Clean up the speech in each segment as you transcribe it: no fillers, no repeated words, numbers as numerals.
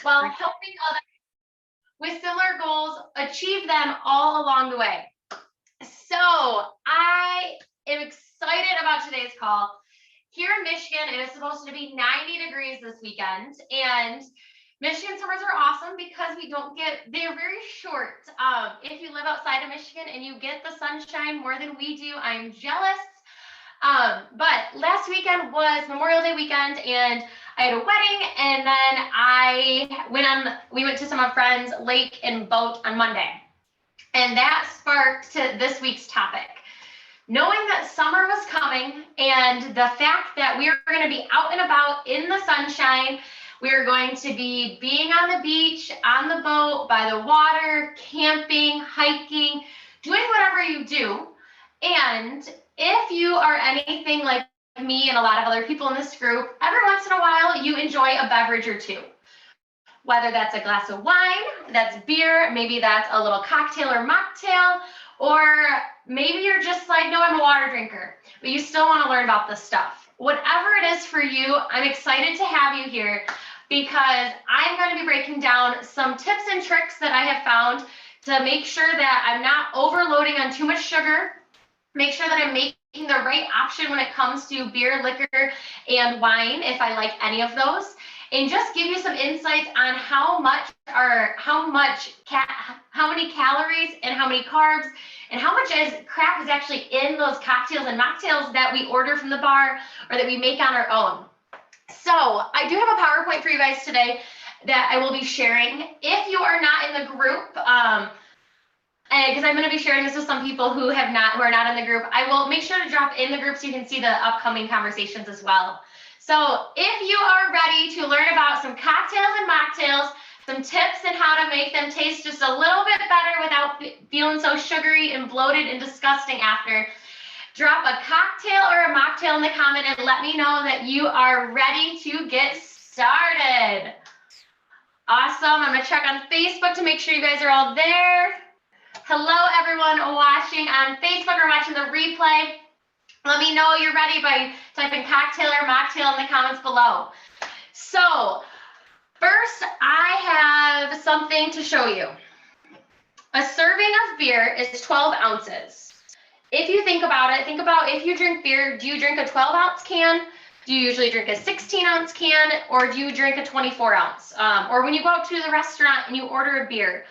while helping others with similar goals achieve them all along the way. So I am excited about today's call. Here in Michigan, it is supposed to be 90 degrees this weekend, and Michigan summers are awesome because they're very short. If you live outside of Michigan and you get the sunshine more than we do, I'm jealous. But last weekend was Memorial Day weekend, and I had a wedding, and then we went to some of my friends' lake and boat on Monday. And that sparked to this week's topic. Knowing that summer was coming and the fact that we are going to be out and about in the sunshine, we are going to be being on the beach, on the boat, by the water, camping, hiking, doing whatever you do. And if you are anything like me and a lot of other people in this group, every once in a while you enjoy a beverage or two. Whether that's a glass of wine, that's beer, maybe that's a little cocktail or mocktail, or maybe you're just like, no, I'm a water drinker, but you still want to learn about this stuff. Whatever it is for you, I'm excited to have you here because I'm going to be breaking down some tips and tricks that I have found to make sure that I'm not overloading on too much sugar, make sure that I'm making the right option when it comes to beer, liquor, and wine, if I like any of those. And just give you some insights on how many calories and how many carbs and how much crap is actually in those cocktails and mocktails that we order from the bar or that we make on our own. So I do have a PowerPoint for you guys today that I will be sharing. If you are not in the group, because I'm going to be sharing this with some people who are not in the group, I will make sure to drop in the group so you can see the upcoming conversations as well. So if you are ready to learn about some cocktails and mocktails, some tips on how to make them taste just a little bit better without feeling so sugary and bloated and disgusting after, drop a cocktail or a mocktail in the comment and let me know that you are ready to get started. Awesome. I'm going to check on Facebook to make sure you guys are all there. Hello, everyone watching on Facebook or watching the replay. Let me know you're ready by typing cocktail or mocktail in the comments below. So first, I have something to show you. A serving of beer is 12 ounces. If you think about if you drink beer, do you drink a 12-ounce can? Do you usually drink a 16-ounce can? Or do you drink a 24-ounce? Or when you go out to the restaurant and you order a beer,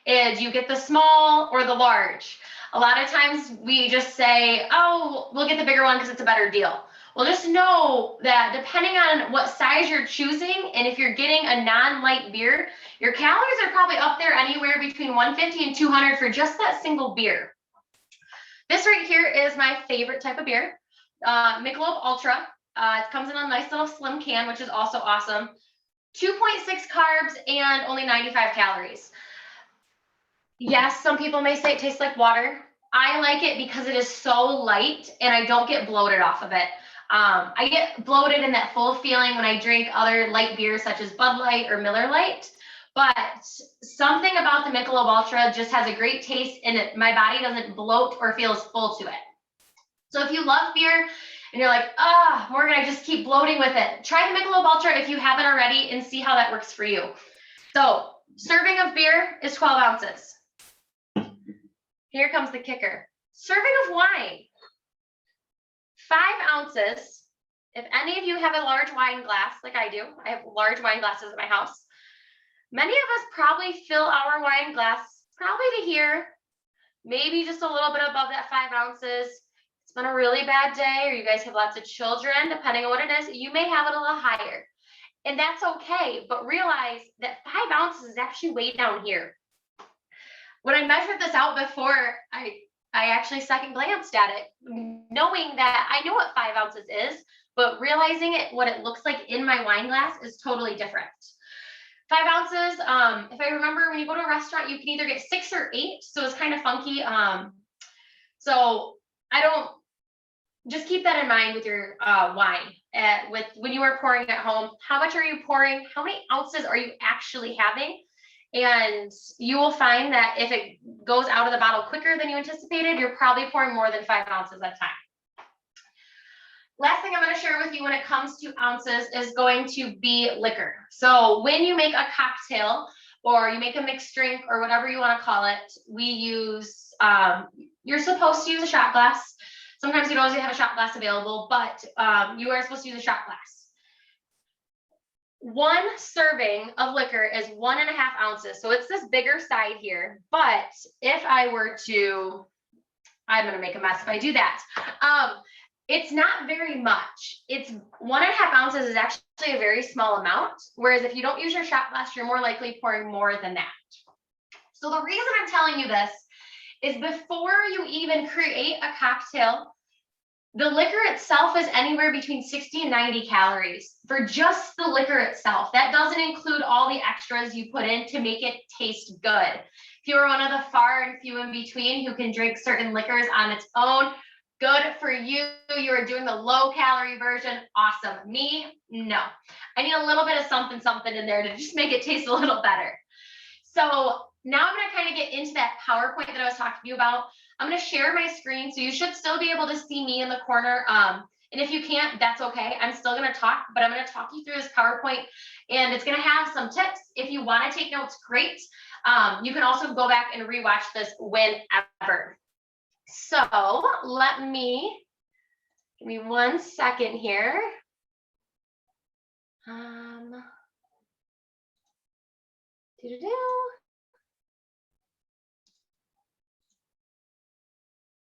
do you get the small or the large? A lot of times we just say, oh, we'll get the bigger one because it's a better deal. Well, just know that depending on what size you're choosing, and if you're getting a non-light beer, your calories are probably up there anywhere between 150 and 200 for just that single beer. This right here is my favorite type of beer, Michelob Ultra. It comes in a nice little slim can, which is also awesome. 2.6 carbs and only 95 calories. Yes, some people may say it tastes like water. I like it because it is so light and I don't get bloated off of it. I get bloated in that full feeling when I drink other light beers such as Bud Light or Miller Lite, but something about the Michelob Ultra just has a great taste and my body doesn't bloat or feel as full to it. So if you love beer and you're like, Morgan, I just keep bloating with it, try the Michelob Ultra if you haven't already and see how that works for you. So serving of beer is 12 ounces. Here comes the kicker. Serving of wine, 5 ounces. If any of you have a large wine glass, like I do, I have large wine glasses at my house. Many of us probably fill our wine glass probably to here, maybe just a little bit above that 5 ounces. It's been a really bad day, or you guys have lots of children, depending on what it is, you may have it a little higher. And that's okay, but realize that 5 ounces is actually way down here. When I measured this out before, I actually second glanced at it, knowing that I know what 5 ounces is, but realizing what it looks like in my wine glass is totally different. 5 ounces, if I remember, when you go to a restaurant, you can either get 6 or 8, so it's kind of funky. So just keep that in mind with your wine. When you are pouring at home, how much are you pouring? How many ounces are you actually having? And you will find that if it goes out of the bottle quicker than you anticipated, you're probably pouring more than 5 ounces at a time. Last thing I'm going to share with you when it comes to ounces is going to be liquor. So when you make a cocktail or you make a mixed drink or whatever you want to call it, we use, you're supposed to use a shot glass. Sometimes you don't always have a shot glass available, but you are supposed to use a shot glass. One serving of liquor is 1.5 ounces. So it's this bigger side here. But if I were to, I'm going to make a mess if I do that. It's not very much. It's 1.5 ounces is actually a very small amount. Whereas if you don't use your shot glass, you're more likely pouring more than that. So the reason I'm telling you this is before you even create a cocktail, the liquor itself is anywhere between 60 and 90 calories for just the liquor itself. That doesn't include all the extras you put in to make it taste good. If you're one of the far and few in between who can drink certain liquors on its own, good for you. You are doing the low calorie version. Awesome. Me, no. I need a little bit of something in there to just make it taste a little better. So now I'm going to kind of get into that PowerPoint that I was talking to you about. I'm going to share my screen, so you should still be able to see me in the corner. And if you can't, that's okay. I'm still going to talk, but I'm going to talk you through this PowerPoint, and it's going to have some tips. If you want to take notes, great. You can also go back and rewatch this whenever. So give me 1 second here.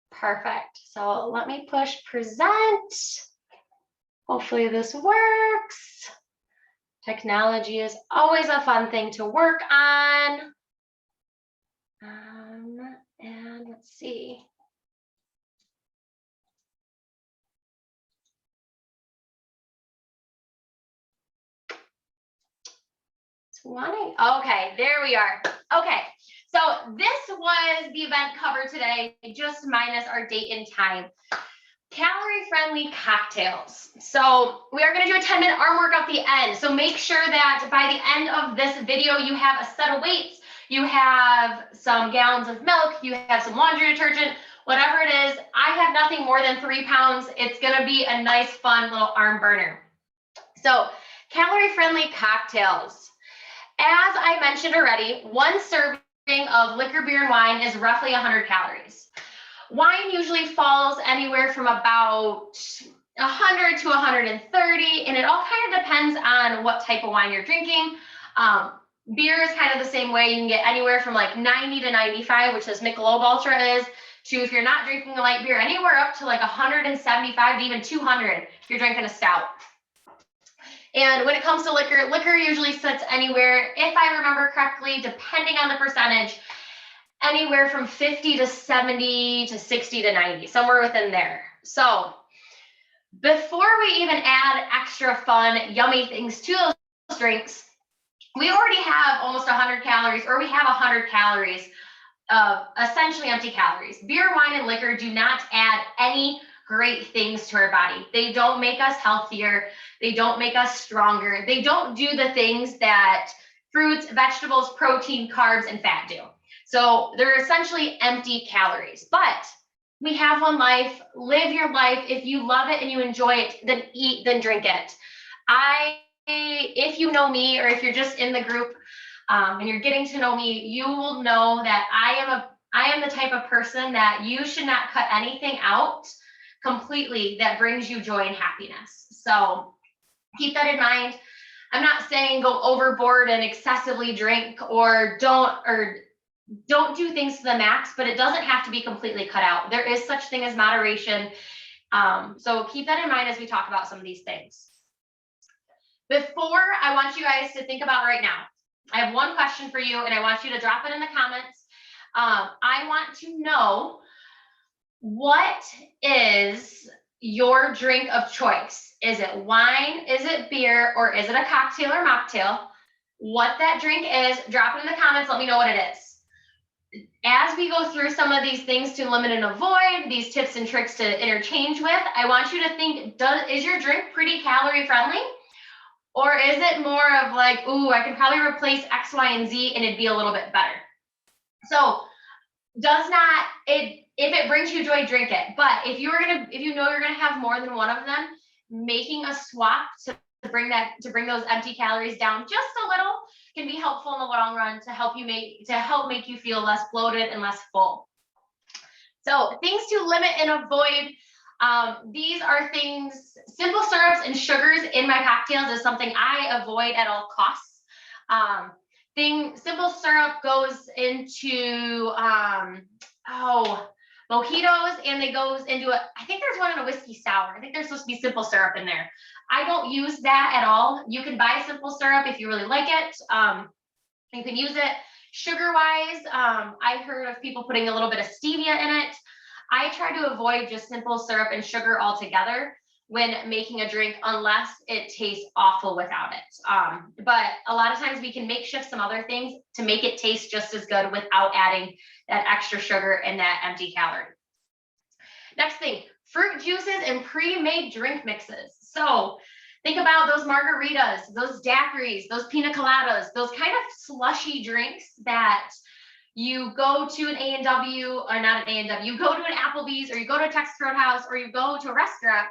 Perfect. So let me push present. Hopefully this works. Technology is always a fun thing to work on. And let's see. Okay, there we are. Okay, so this was the event cover today, just minus our date and time. Calorie-friendly cocktails. So we are going to do a 10-minute arm work at the end. So make sure that by the end of this video, you have a set of weights, you have some gallons of milk, you have some laundry detergent, whatever it is. I have nothing more than 3 pounds. It's going to be a nice, fun little arm burner. So calorie-friendly cocktails. As I mentioned already, 1 serving of liquor, beer, and wine is roughly 100 calories. Wine usually falls anywhere from about 100 to 130, and it all kind of depends on what type of wine you're drinking. Beer is kind of the same way. You can get anywhere from like 90 to 95, which is Michelob Ultra is, to, if you're not drinking a light beer, anywhere up to like 175 to even 200 if you're drinking a stout. And when it comes to liquor, liquor usually sits anywhere, if I remember correctly, depending on the percentage, anywhere from 50 to 70 to 60 to 90, somewhere within there. So before we even add extra fun, yummy things to those drinks, we already have almost 100 calories, or we have 100 calories of essentially empty calories. Beer, wine, and liquor do not add any great things to our body. They don't make us healthier. They don't make us stronger. They don't do the things that fruits, vegetables, protein, carbs, and fat do. So they're essentially empty calories. But we have one life. Live your life. If you love it and you enjoy it, then eat, then drink it. If you know me, or if you're just in the group and you're getting to know me, you will know that I am the type of person that you should not cut anything out completely that brings you joy and happiness. So keep that in mind. I'm not saying go overboard and excessively drink, or don't do things to the max, but it doesn't have to be completely cut out. There is such thing as moderation. So keep that in mind as we talk about some of these things. Before, I want you guys to think about right now, I have one question for you, and I want you to drop it in the comments. I want to know, what is your drink of choice? Is it wine? Is it beer? Or is it a cocktail or mocktail? What that drink is, drop it in the comments. Let me know what it is. As we go through some of these things to limit and avoid, these tips and tricks to interchange with, I want you to think, is your drink pretty calorie friendly? Or is it more of like, ooh, I can probably replace X, Y, and Z and it'd be a little bit better? So if it brings you joy, drink it. But if you know you're gonna have more than one of them, making a swap to bring those empty calories down just a little can be helpful in the long run to help make you feel less bloated and less full. So things to limit and avoid. These are things, simple syrups and sugars in my cocktails is something I avoid at all costs. Simple syrup goes into mojitos, and they goes into I think there's one in a whiskey sour. I think there's supposed to be simple syrup in there. I don't use that at all. You can buy simple syrup if you really like it. You can use it. Sugar wise, I've heard of people putting a little bit of stevia in it. I try to avoid just simple syrup and sugar altogether when making a drink, unless it tastes awful without it. But a lot of times we can makeshift some other things to make it taste just as good without adding that extra sugar and that empty calorie. Next thing, fruit juices and pre-made drink mixes. So think about those margaritas, those daiquiris, those pina coladas, those kind of slushy drinks that you go to an A&W, or not an A&W, you go to an Applebee's, or you go to a Texas Roadhouse, or you go to a restaurant,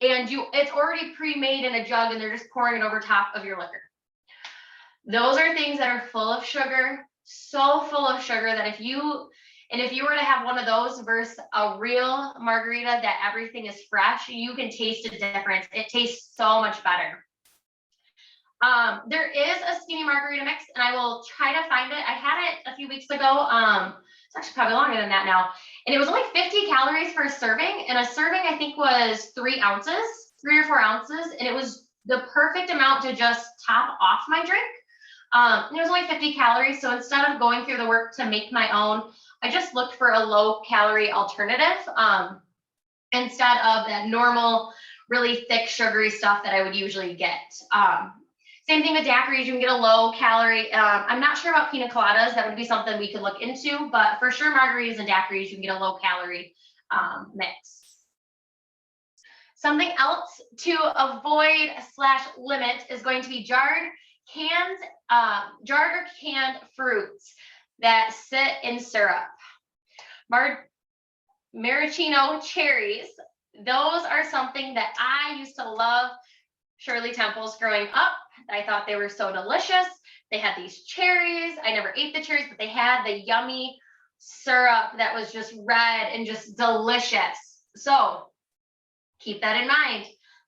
and it's already pre-made in a jug and they're just pouring it over top of your liquor. Those are things that are full of sugar, so full of sugar that if you were to have one of those versus a real margarita that everything is fresh, you can taste a difference. It tastes so much better. There is a skinny margarita mix, and I will try to find it. I had it a few weeks ago. It's actually probably longer than that now. And it was only 50 calories for a serving. And a serving, I think, was 3 or 4 ounces. And it was the perfect amount to just top off my drink. It was only 50 calories. So instead of going through the work to make my own, I just looked for a low calorie alternative instead of that normal, really thick, sugary stuff that I would usually get. Same thing with daiquiris, you can get a low calorie. I'm not sure about pina coladas. That would be something we could look into, but for sure margaritas and daiquiris, you can get a low calorie mix. Something else to avoid / limit is going to be jarred or canned fruits that sit in syrup. Maraschino cherries, those are something that I used to love. Shirley Temples growing up, I thought they were so delicious. They had these cherries. I never ate the cherries, but they had the yummy syrup that was just red and just delicious. So keep that in mind.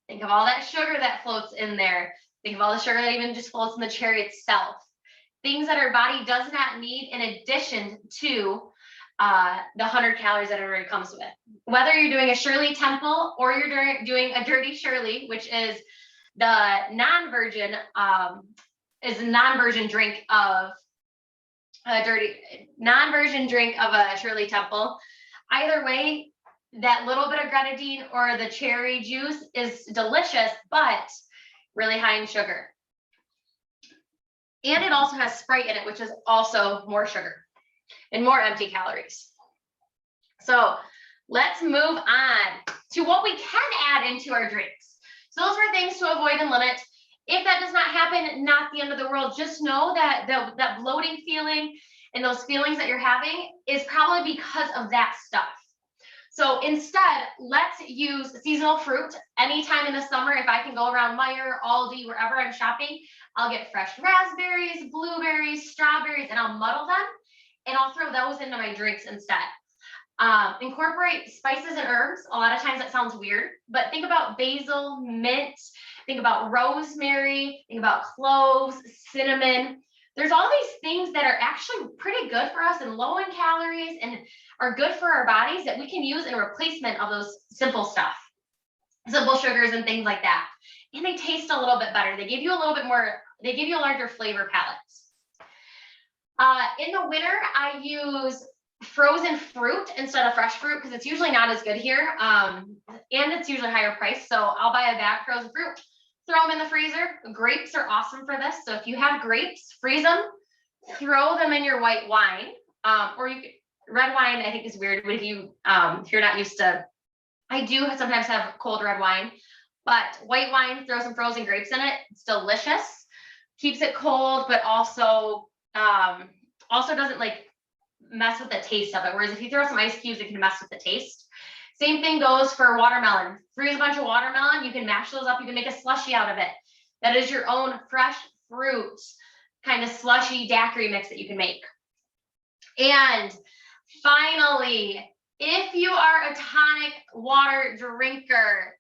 Think of all that sugar that floats in there. Think of all the sugar that even just floats in the cherry itself. Things that our body does not need in addition to the 100 calories that it already comes with. Whether you're doing a Shirley Temple or you're doing a Dirty Shirley, which is the non-virgin drink of a Shirley Temple. Either way, that little bit of grenadine or the cherry juice is delicious, but really high in sugar. And it also has Sprite in it, which is also more sugar and more empty calories. So let's move on to what we can add into our drinks. So those were things to avoid and limit. If that does not happen, not the end of the world. Just know that that bloating feeling and those feelings that you're having is probably because of that stuff. So instead, let's use seasonal fruit. Anytime in the summer, if I can go around Meijer, Aldi, wherever I'm shopping, I'll get fresh raspberries, blueberries, strawberries, and I'll muddle them, and I'll throw those into my drinks instead. Incorporate spices and herbs. A lot of times that sounds weird, but think about basil, mint, think about rosemary, think about cloves, cinnamon. There's all these things that are actually pretty good for us and low in calories and are good for our bodies that we can use in replacement of those simple stuff, simple sugars and things like that. And they taste a little bit better. They give you a little bit more, they give you a larger flavor palette. In the winter, I use frozen fruit instead of fresh fruit because it's usually not as good here, and it's usually higher priced. So I'll buy a bag of frozen fruit, throw them in the freezer. Grapes are awesome for this. So if you have grapes, freeze them, throw them in your white wine, or you could, red wine I think is weird, but if you're not used to, I do sometimes have cold red wine, but white wine, throw some frozen grapes in it. It's delicious, keeps it cold, but also doesn't like mess with the taste of it. Whereas if you throw some ice cubes, it can mess with the taste. Same thing goes for watermelon. Freeze a bunch of watermelon. You can mash those up. You can make a slushie out of it. That is your own fresh fruit kind of slushy daiquiri mix that you can make. And finally, if you are a tonic water drinker,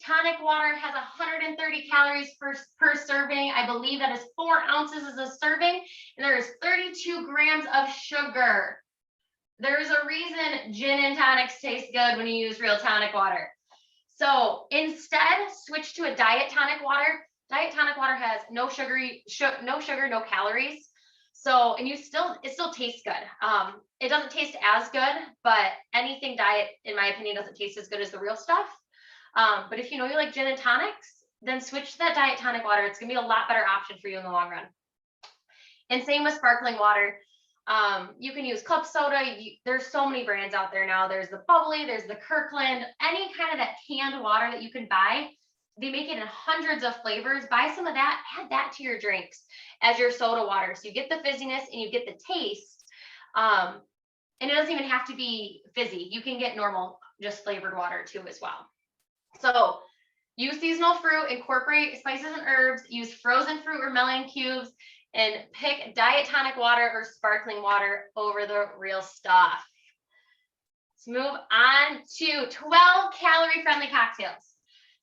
tonic water has 130 calories per serving. I believe that is 4 ounces as a serving, and there is 32 grams of sugar. There's a reason gin and tonics taste good when you use real tonic water. So instead, switch to a diet tonic water. Diet tonic water has no sugar, no calories. So, and it still tastes good. It doesn't taste as good, but anything diet, in my opinion, doesn't taste as good as the real stuff. But if you know you like gin and tonics, then switch to that diet tonic water. It's gonna be a lot better option for you in the long run. And same with sparkling water. You can use club soda. There's so many brands out there now. There's the bubbly, there's the Kirkland, any kind of that canned water that you can buy. They make it in hundreds of flavors. Buy some of that, add that to your drinks as your soda water. So you get the fizziness and you get the taste. And it doesn't even have to be fizzy. You can get normal, just flavored water too as well. So use seasonal fruit, incorporate spices and herbs, use frozen fruit or melon cubes, and pick diet tonic water or sparkling water over the real stuff. Let's move on to 12 calorie-friendly cocktails.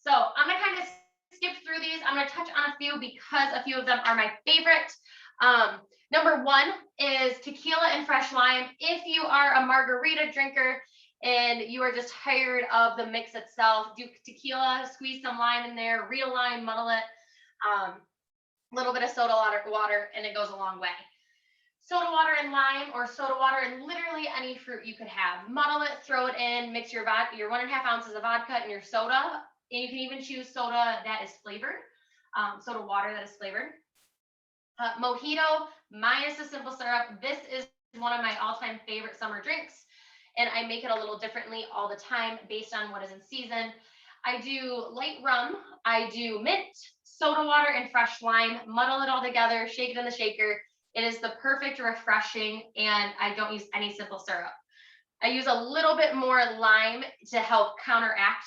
So I'm gonna kind of skip through these. I'm gonna touch on a few because a few of them are my favorite. Number 1 is tequila and fresh lime. If you are a margarita drinker and you are just tired of the mix itself, do tequila, squeeze some lime in there, real lime, muddle it. Little bit of soda water, and it goes a long way. Soda water and lime, or soda water and literally any fruit you could have. Muddle it, throw it in, mix your 1.5 ounces of vodka and your soda. And you can even choose soda that is flavored, soda water that is flavored. Mojito minus the simple syrup. This is one of my all-time favorite summer drinks, and I make it a little differently all the time based on what is in season. I do light rum, I do mint, soda water, and fresh lime, muddle it all together, shake it in the shaker. It is the perfect refreshing, and I don't use any simple syrup. I use a little bit more lime to help counteract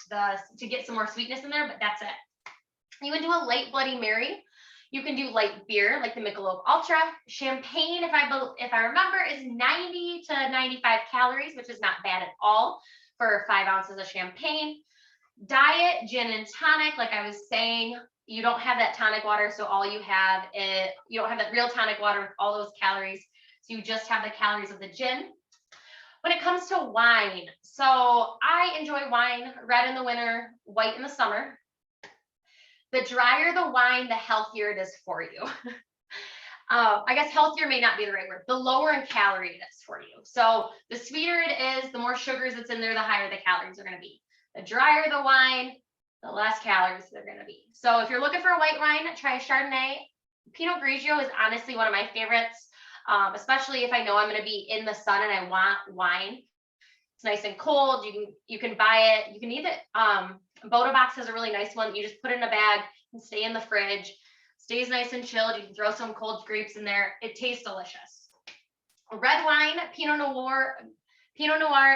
to get some more sweetness in there, but that's it. You can do a light Bloody Mary. You can do light beer, like the Michelob Ultra. Champagne, if I remember, is 90 to 95 calories, which is not bad at all for 5 ounces of champagne. Diet, gin and tonic, like I was saying, you don't have that tonic water, so all you have is, you don't have that real tonic water with all those calories, so you just have the calories of the gin. When it comes to wine, so I enjoy wine, red in the winter, white in the summer. The drier the wine, the healthier it is for you. I guess healthier may not be the right word. The lower in calorie it is for you. So the sweeter it is, the more sugars that's in there, the higher the calories are going to be. The drier the wine, the less calories they're going to be. So if you're looking for a white wine, try Chardonnay. Pinot Grigio is honestly one of my favorites, especially if I know I'm going to be in the sun and I want wine. It's nice and cold. You can buy it. You can eat it. Boda Box has a really nice one. You just put it in a bag and stay in the fridge. Stays nice and chilled. You can throw some cold grapes in there. It tastes delicious. Red wine, Pinot Noir,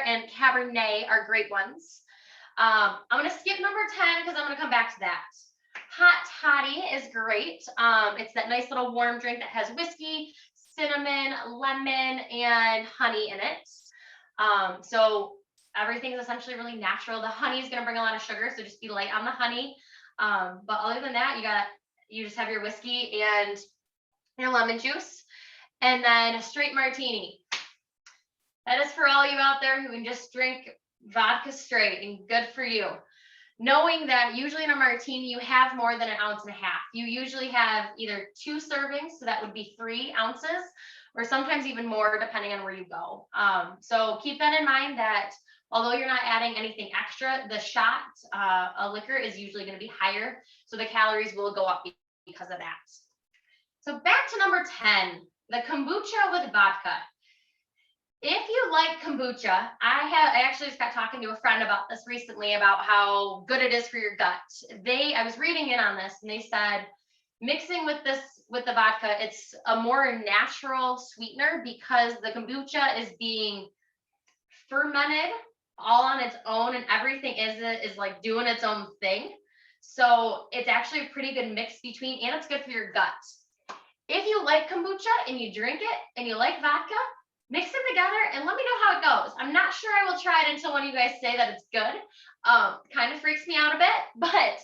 and Cabernet are great ones. I'm going to skip number 10 because I'm going to come back to that. Hot Toddy is great. It's that nice little warm drink that has whiskey, cinnamon, lemon, and honey in it. So everything is essentially really natural. The honey is going to bring a lot of sugar, so just be light on the honey. But other than that, you just have your whiskey and your lemon juice, and then a straight martini. That is for all you out there who can just drink vodka straight, and good for you. Knowing that usually in a martini, you have more than 1.5 ounces. You usually have either 2 servings, so that would be 3 ounces, or sometimes even more depending on where you go. So keep that in mind that although you're not adding anything extra, the shot of liquor is usually going to be higher, so the calories will go up because of that. So back to number 10, the kombucha with vodka. If you like kombucha, I actually just got talking to a friend about this recently about how good it is for your gut. I was reading in on this, and they said mixing with the vodka, it's a more natural sweetener because the kombucha is being fermented all on its own, and everything is like doing its own thing. So it's actually a pretty good mix between, and it's good for your gut. If you like kombucha and you drink it and you like vodka, mix them together and let me know how it goes. I'm not sure I will try it until one of you guys say that it's good. Kind of freaks me out a bit, but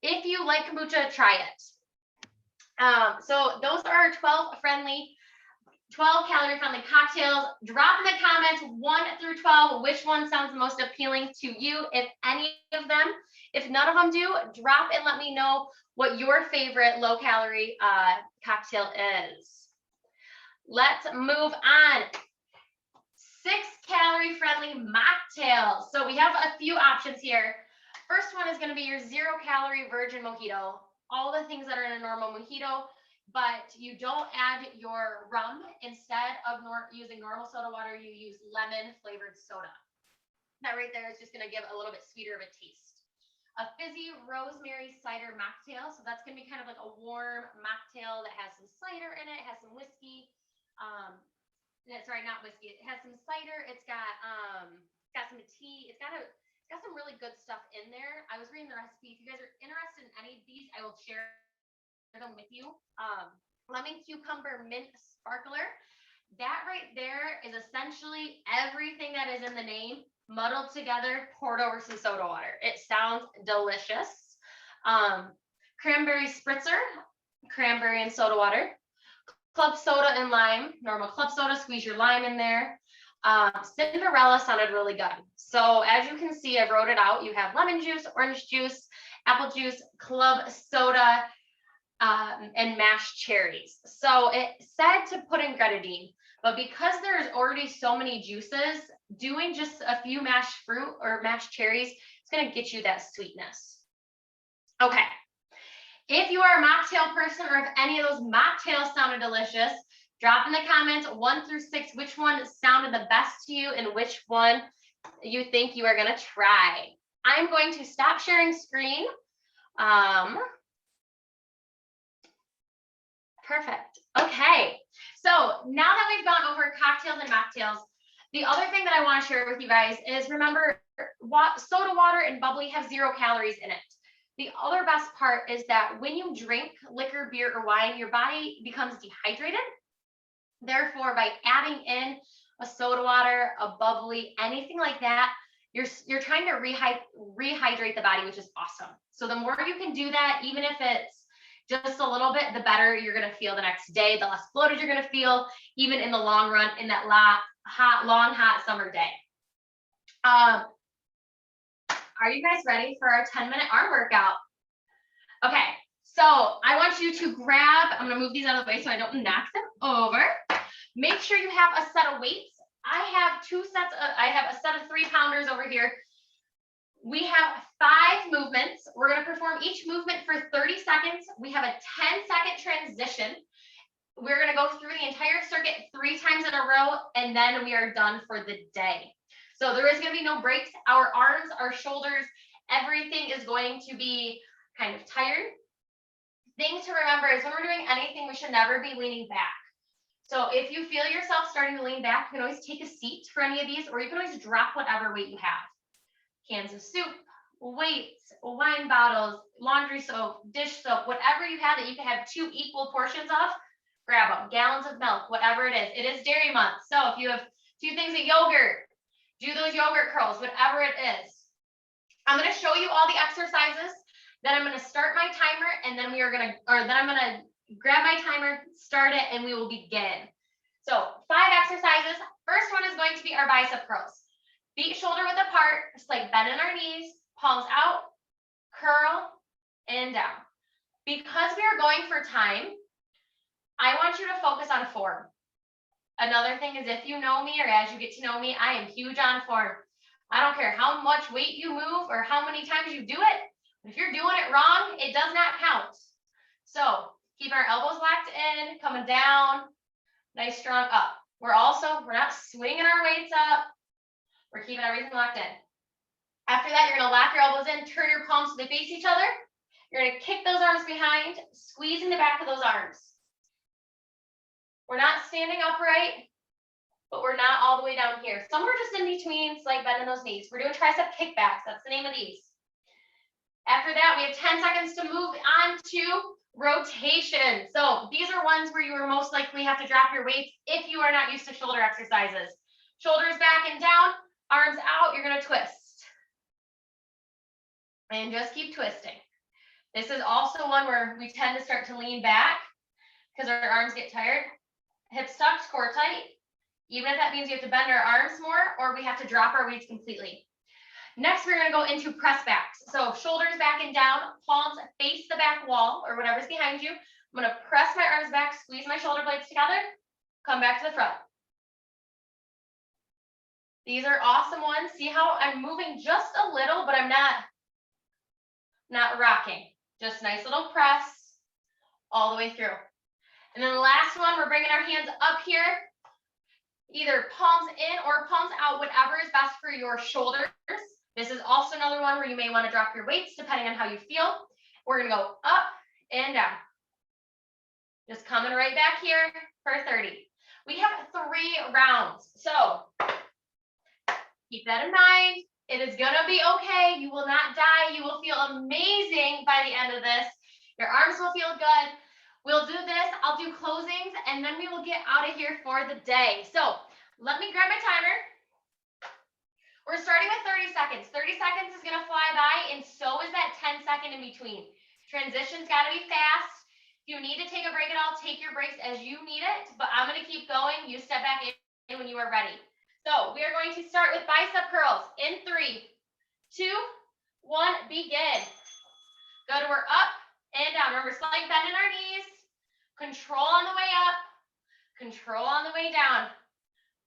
if you like kombucha, try it. So those are our 12 calorie friendly cocktails. Drop in the comments 1 through 12 which one sounds most appealing to you, if any of them. If none of them do, drop and let me know what your favorite low calorie cocktail is. Let's move on. 6 calorie friendly mocktails. So we have a few options here. First one is going to be your 0 calorie virgin mojito. All the things that are in a normal mojito, but you don't add your rum. Instead of using normal soda water, you use lemon flavored soda. That right there is just going to give a little bit sweeter of a taste. A fizzy rosemary cider mocktail. So that's going to be kind of like a warm mocktail that has some cider in it, has some whiskey. Sorry, not whiskey. It has some cider. It's got some tea. It's got some really good stuff in there. I was reading the recipe. If you guys are interested in any of these, I will share them with you. Lemon cucumber mint sparkler. That right there is essentially everything that is in the name muddled together, poured over some soda water. It sounds delicious. Cranberry spritzer, cranberry and soda water. Club soda and lime, normal club soda, squeeze your lime in there. Cinderella sounded really good. So as you can see, I wrote it out. You have lemon juice, orange juice, apple juice, club soda, and mashed cherries. So it said to put in grenadine, but because there's already so many juices, doing just a few mashed fruit or mashed cherries, it's going to get you that sweetness. Okay. If you are a mocktail person, or if any of those mocktails sounded delicious, drop in the comments 1 through 6 which one sounded the best to you and which one you think you are going to try. I'm going to stop sharing screen. Perfect. Okay. So now that we've gone over cocktails and mocktails, the other thing that I want to share with you guys is, remember, soda water and bubbly have 0 calories in it. The other best part is that when you drink liquor, beer, or wine, your body becomes dehydrated. Therefore, by adding in a soda water, a bubbly, anything like that, you're trying to rehydrate the body, which is awesome. So the more you can do that, even if it's just a little bit, the better you're going to feel the next day, the less bloated you're going to feel, even in the long run, in that long, hot summer day. Are you guys ready for our 10-minute arm workout? Okay, so I want you to grab, I'm going to move these out of the way so I don't knock them over. Make sure you have a set of weights. I have a set of 3-pounders over here. We have 5 movements. We're going to perform each movement for 30 seconds. We have a 10-second transition. We're going to go through the entire circuit 3 times in a row, and then we are done for the day. So there is going to be no breaks. Our arms, our shoulders, everything is going to be kind of tired. Thing to remember is when we're doing anything, we should never be leaning back. So if you feel yourself starting to lean back, you can always take a seat for any of these, or you can always drop whatever weight you have. Cans of soup, weights, wine bottles, laundry soap, dish soap, whatever you have that you can have 2 equal portions of, grab them. Gallons of milk, whatever it is. It is dairy month. So if you have 2 things of yogurt, do those yogurt curls, whatever it is. I'm going to show you all the exercises. Then I'm going to start my timer, and then I'm going to grab my timer, start it, and we will begin. So 5 exercises. First one is going to be our bicep curls. Feet shoulder width apart, just like bend in our knees, palms out, curl, and down. Because we are going for time, I want you to focus on form. Another thing is, if you know me, or as you get to know me, I am huge on form. I don't care how much weight you move or how many times you do it. If you're doing it wrong, it does not count. So keep our elbows locked in, coming down, nice strong up. We're not swinging our weights up. We're keeping everything locked in. After that, you're going to lock your elbows in, turn your palms so they face each other. You're going to kick those arms behind, squeezing the back of those arms. We're not standing upright. but we're not all the way down here. Somewhere just in between, slight bend in those knees. We're doing tricep kickbacks. That's the name of these. After that, we have 10 seconds to move on to rotation. So these are ones where you are most likely have to drop your weights if you are not used to shoulder exercises. Shoulders back and down, arms out, you're gonna twist. And just keep twisting. This is also one where we tend to start to lean back because our arms get tired. Hips tucked, core tight. Even if that means you have to bend our arms more or we have to drop our weights completely. Next, we're gonna go into press backs. So shoulders back and down, palms face the back wall or whatever's behind you. I'm gonna press my arms back, squeeze my shoulder blades together, come back to the front. These are awesome ones. See how I'm moving just a little, but I'm not rocking. Just nice little press all the way through. And then the last one, we're bringing our hands up here, either palms in or palms out, whatever is best for your shoulders. This is also another one where you may want to drop your weights depending on how you feel. We're going to go up and down. Just coming right back here for 30. We have 3 rounds. So keep that in mind. It is going to be okay. You will not die. You will feel amazing by the end of this. Your arms will feel good. We'll do this. I'll do closings, and then we will get out of here for the day. So let me grab my timer. We're starting with 30 seconds. 30 seconds is going to fly by, and so is that 10-second in between. Transition's got to be fast. If you need to take a break at all, take your breaks as you need it, but I'm going to keep going. You step back in when you are ready. So we are going to start with bicep curls in 3, 2, 1, begin. Good, we're up and down. Remember, slight bend in our knees. Control on the way up. Control on the way down.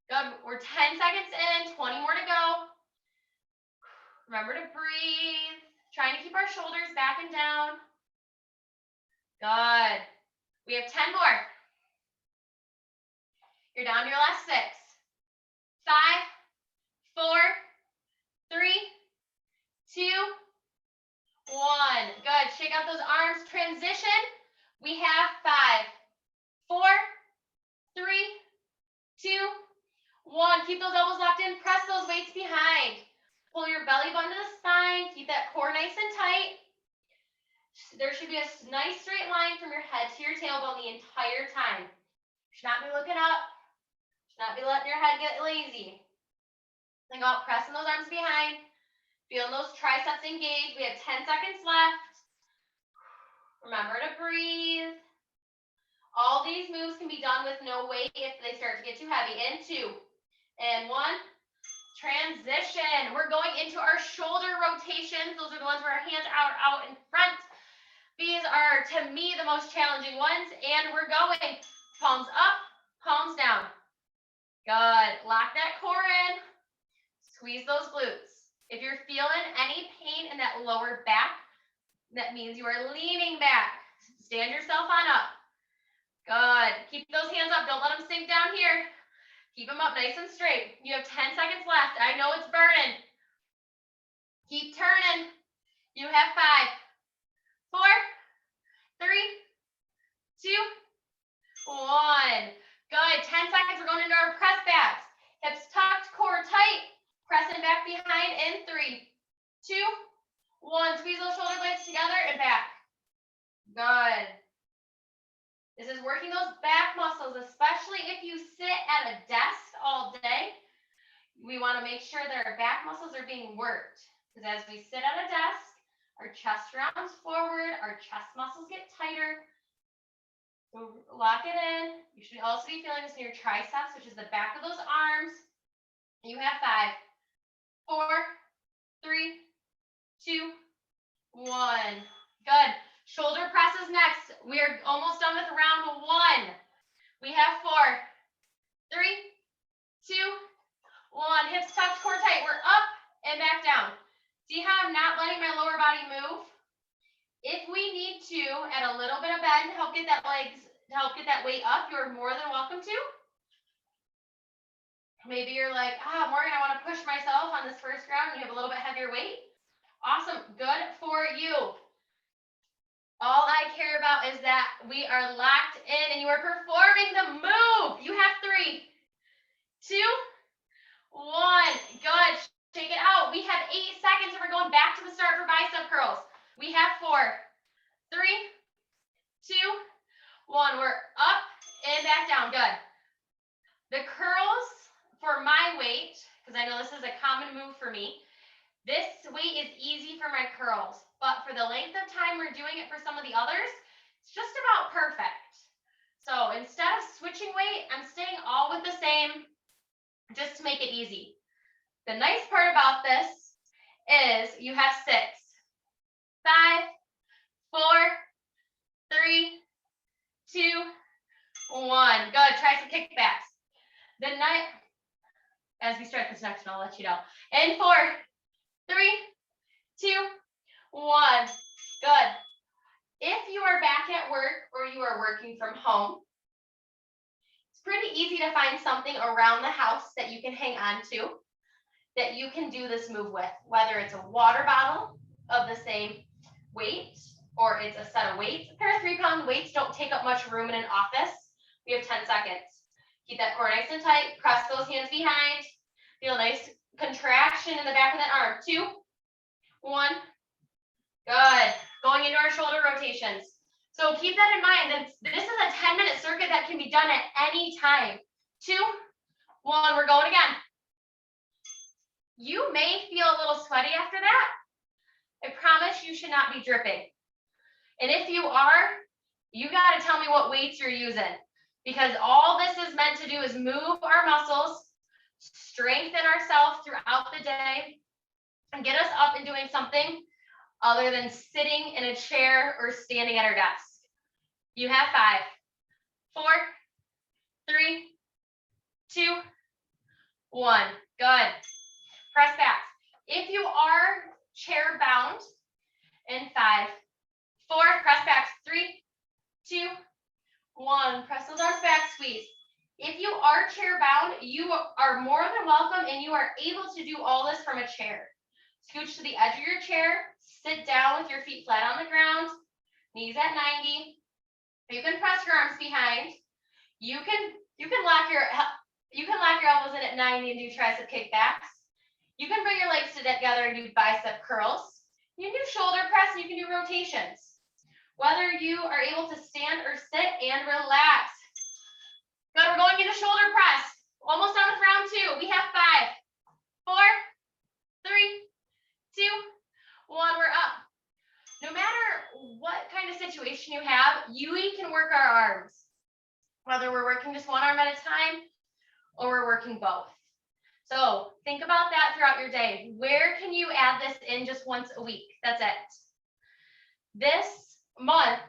Good, we're 10 seconds in, 20 more to go. Remember to breathe. Trying to keep our shoulders back and down. Good. We have 10 more. You're down to your last 6. 5, 4, 3, 2, 1. Good. Shake out those arms. Transition. We have 5, 4, 3, 2, 1. Keep those elbows locked in. Press those weights behind. Pull your belly button to the spine. Keep that core nice and tight. There should be a nice straight line from your head to your tailbone the entire time. You should not be looking up. Not be letting your head get lazy. Think about pressing those arms behind. Feeling those triceps engaged. We have 10 seconds left. Remember to breathe. All these moves can be done with no weight if they start to get too heavy. In 2 and 1. Transition. We're going into our shoulder rotations. Those are the ones where our hands are out in front. These are, to me, the most challenging ones. And we're going palms up, palms down. Good. Lock that core in. Squeeze those glutes. If you're feeling any pain in that lower back, that means you are leaning back. Stand yourself on up. Good. Keep those hands up. Don't let them sink down here. Keep them up nice and straight. You have 10 seconds left. I know it's burning. Keep turning. You have 5, 4, 3, 2, 1. Good. 10 seconds. We're going into our press backs. Hips tucked, core tight. Pressing back behind in 3, 2, 1. Squeeze those shoulder blades together and back. Good. This is working those back muscles, especially if you sit at a desk all day. We want to make sure that our back muscles are being worked. Because as we sit at a desk, our chest rounds forward, our chest muscles get tighter. So lock it in. You should also be feeling this in your triceps, which is the back of those arms. You have 5, 4, 3, 2, 1. Good. Shoulder presses next. We are almost done with round 1. We have 4, 3, 2, 1. Hips tucked, core tight. We're up and back down. See how I'm not letting my lower body move? If we need to add a little bit of bend to help get that weight up, you're more than welcome to. Maybe you're like, Morgan, I want to push myself on this first round and you have a little bit heavier weight. Awesome. Good for you. All I care about is that we are locked in and you are performing the move. You have 3, 2, The curls for my weight, because I know this is a common move for me, this weight is easy for my curls, but for the length of time we're doing it for some of the others, it's just about perfect. So instead of switching weight, I'm staying all with the same, just to make it easy. The nice part about this is you have 6, 5, 4, 3, 2, 1. Good. Try some kickbacks. As we start this next one, I'll let you know. And 4, 3, 2, 1. Good. If you are back at work or you are working from home, it's pretty easy to find something around the house that you can hang on to, that you can do this move with, whether it's a water bottle of the same weight or it's a set of weights. A pair of 3-pound weights don't take up much room in an office. We have 10 seconds. Keep that core nice and tight. Press those hands behind. Feel a nice contraction in the back of that arm. 2, 1. Good. Going into our shoulder rotations. So keep that in mind. That this is a 10-minute circuit that can be done at any time. 2, 1. We're going again. You may feel a little sweaty after that. I promise you should not be dripping. And if you are, you got to tell me what weights you're using, because all this is meant to do is move our muscles, strengthen ourselves throughout the day, and get us up and doing something other than sitting in a chair or standing at our desk. You have 5, 4, 3, 2, 1. Good. Press back. If you are chair bound, in 5, 4, press back. 3, 2, 1. Press those arms back, squeeze. If you are chair bound, you are more than welcome and you are able to do all this from a chair. Scooch to the edge of your chair, sit down with your feet flat on the ground, knees at 90. You can press your arms behind. You can lock your elbows in at 90 and do tricep kickbacks. You can bring your legs together and do bicep curls. You can do shoulder press and you can do rotations. Whether you are able to stand or sit and relax. Good, we're going into shoulder press. Almost done with round 2. We have 5, 4, 3, 2, 1. We're up. No matter what kind of situation you have, we can work our arms. Whether we're working just one arm at a time or we're working both. So think about that throughout your day. Where can you add this in just once a week? That's it. This month,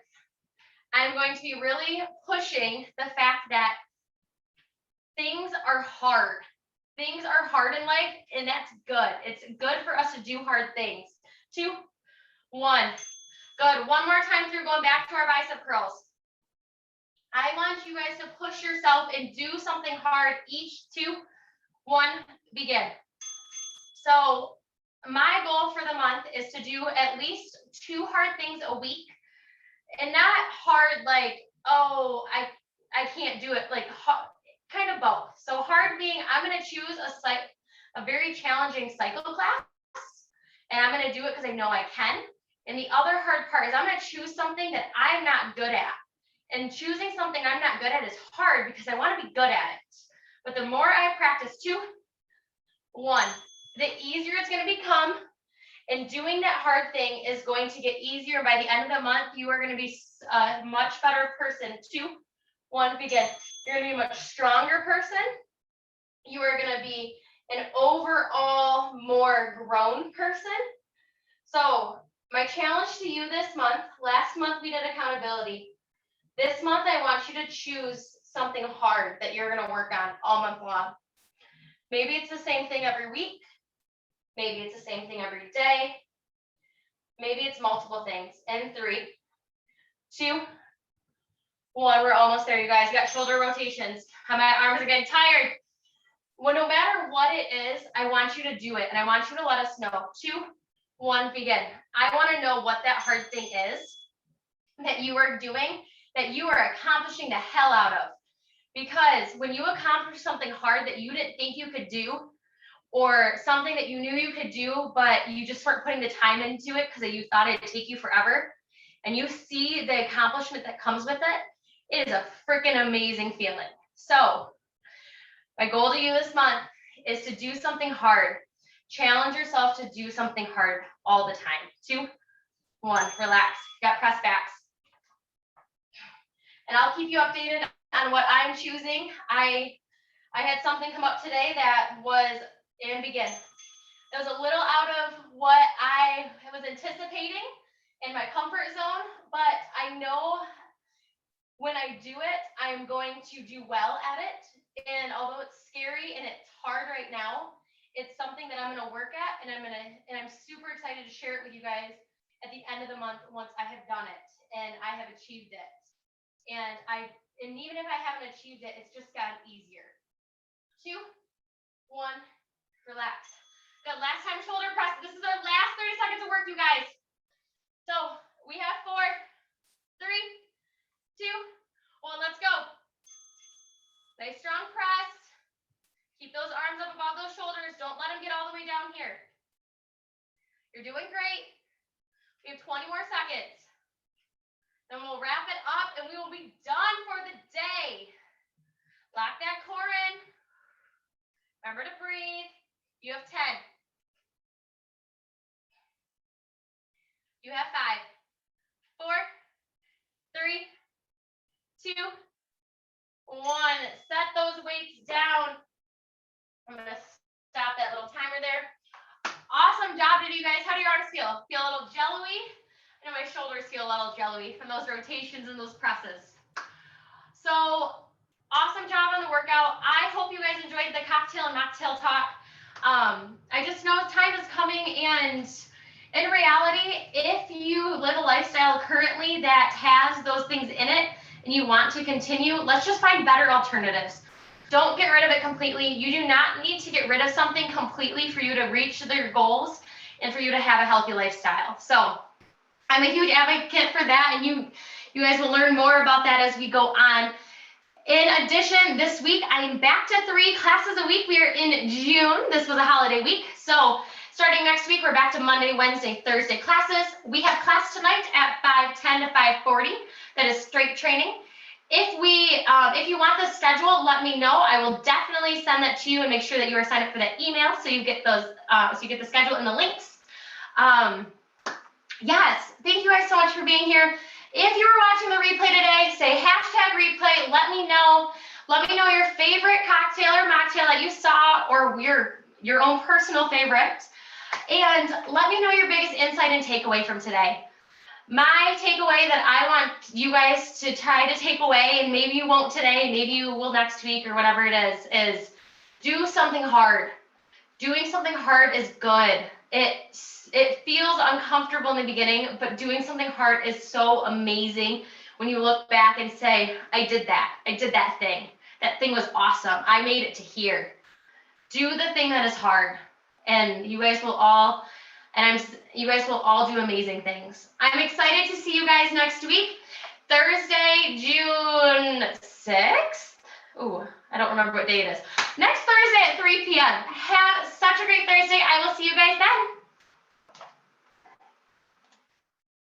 I'm going to be really pushing the fact that things are hard. Things are hard in life, and that's good. It's good for us to do hard things. 2, 1. Good. One more time through, going back to our bicep curls. I want you guys to push yourself and do something hard each. 2, 1, begin. So my goal for the month is to do at least 2 hard things a week, and not hard like, oh, I can't do it, like kind of both. So hard being, I'm going to choose a very challenging cycle class, and I'm going to do it because I know I can. And the other hard part is I'm going to choose something that I'm not good at. And choosing something I'm not good at is hard because I want to be good at it. But the more I practice, 2, 1, the easier it's going to become. And doing that hard thing is going to get easier. By the end of the month, you are going to be a much better person. 2, 1, begin. You're going to be a much stronger person. You are going to be an overall more grown person. So my challenge to you this month, last month we did accountability. This month, I want you to choose something hard that you're going to work on all month long. Maybe it's the same thing every week. Maybe it's the same thing every day. Maybe it's multiple things. And 3, 2, 1. We're almost there, you guys. You got shoulder rotations. My arms are getting tired. Well, no matter what it is, I want you to do it. And I want you to let us know. 2, 1, begin. I want to know what that hard thing is that you are doing, that you are accomplishing the hell out of. Because when you accomplish something hard that you didn't think you could do, or something that you knew you could do, but you just weren't putting the time into it because you thought it'd take you forever, and you see the accomplishment that comes with it, it is a freaking amazing feeling. So My goal to you this month is to do something hard. Challenge yourself to do something hard all the time. 2, 1, relax. You got press backs. And I'll keep you updated on what I'm choosing. I had something come up today that was, and begin. It was a little out of what I was anticipating in my comfort zone, but I know when I do it, I'm going to do well at it. And although it's scary and it's hard right now, it's something that I'm going to work at, and I'm super excited to share it with you guys at the end of the month once I have done it and I have achieved it. And even if I haven't achieved it, it's just gotten easier. 2, 1, relax. Good, last time shoulder press. This is our last 30 seconds of work, you guys. So we have 4, 3, 2, 1, let's go. Nice strong press. Keep those arms up above those shoulders. Don't let them get all the way down here. You're doing great. We have 20 more seconds. Then we'll wrap it up and we will be done for the day. Lock that core in. Remember to breathe. You have 10. You have 5, 4, 3, 2, 1. Set those weights down. I'm going to stop that little timer there. Awesome job today, you guys. How do your arms feel? Feel a little jello-y? I know my shoulders feel a little jello-y from those rotations and those presses. So awesome job on the workout. I hope you guys enjoyed the cocktail and mocktail talk. I just know time is coming, and in reality, if you live a lifestyle currently that has those things in it and you want to continue, let's just find better alternatives. Don't get rid of it completely. You do not need to get rid of something completely for you to reach your goals and for you to have a healthy lifestyle. So I'm a huge advocate for that, and you guys will learn more about that as we go on. In addition, this week, I'm back to 3 classes a week. We are in June. This was a holiday week. So starting next week, we're back to Monday, Wednesday, Thursday classes. We have class tonight at 5:10 to 5:40. That is strength training. If you want the schedule, let me know. I will definitely send that to you and make sure that you are signed up for that email so you get those, so you get the schedule and the links. Yes, thank you guys so much for being here. If you were watching the replay today, say #replay. Let me know. Let me know your favorite cocktail or mocktail that you saw, or your own personal favorite. And let me know your biggest insight and takeaway from today. My takeaway that I want you guys to try to take away, and maybe you won't today, maybe you will next week or whatever it is do something hard. Doing something hard is good. It feels uncomfortable in the beginning, but doing something hard is so amazing when you look back and say, I did that. I did that thing. That thing was awesome. I made it to here. Do the thing that is hard, and you guys will all do amazing things. I'm excited to see you guys next week, Thursday, June 6th. Ooh, I don't remember what day it is. Next Thursday at 3 p.m. Have such a great Thursday. I will see you guys then.